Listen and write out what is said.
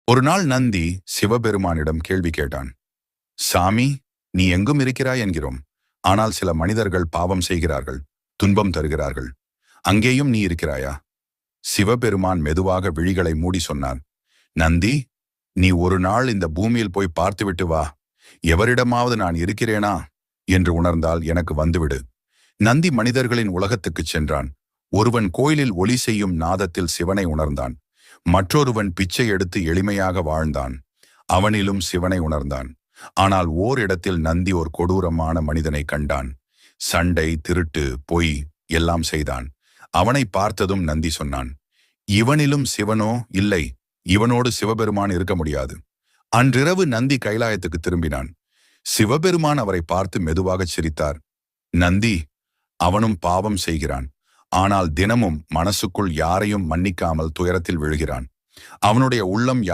ஒரு நாள் நந்தி சிவபெருமானிடம் கேள்வி கேட்டான். சாமி, நீ எங்கும் இருக்கிறாய் என்கிறோம். ஆனால் சில மனிதர்கள் பாவம் செய்கிறார்கள், துன்பம் தருகிறார்கள். அங்கேயும் நீ இருக்கிறாயா? சிவபெருமான் மெதுவாக விழிகளை மூடி சொன்னான். நந்தி, நீ ஒரு நாள் இந்த பூமியில் போய் பார்த்துவிட்டு வா. எவரிடமாவது நான் இருக்கிறேனா என்று உணர்ந்தால் எனக்கு வந்துவிடு. நந்தி மனிதர்களின் உலகத்துக்குச் சென்றான். ஒருவன் கோயிலில் ஒலி செய்யும் நாதத்தில் சிவனை உணர்ந்தான். மற்றொருவன் பிச்சை எடுத்து எளிமையாக வாழ்ந்தான். அவனிலும் சிவனை உணர்ந்தான். ஆனால் ஓரிடத்தில் நந்தி ஒரு கொடூரமான மனிதனை கண்டான். சண்டை, திருட்டு, பொய் எல்லாம் செய்தான். அவனை பார்த்ததும் நந்தி சொன்னான், இவனிலும் சிவனோ இல்லை, இவனோடு சிவபெருமான் இருக்க முடியாது. அன்றிரவு நந்தி கைலாயத்துக்கு திரும்பினான். சிவபெருமான் அவரை பார்த்து மெதுவாக சிரித்தார். நந்தி, அவனும் பாவம் செய்கிறான். ஆனால் தினமும் மனசுக்குள் யாரையும் மன்னிக்காமல் துயரத்தில் விழுகிறான். அவனுடைய உள்ளம் யார்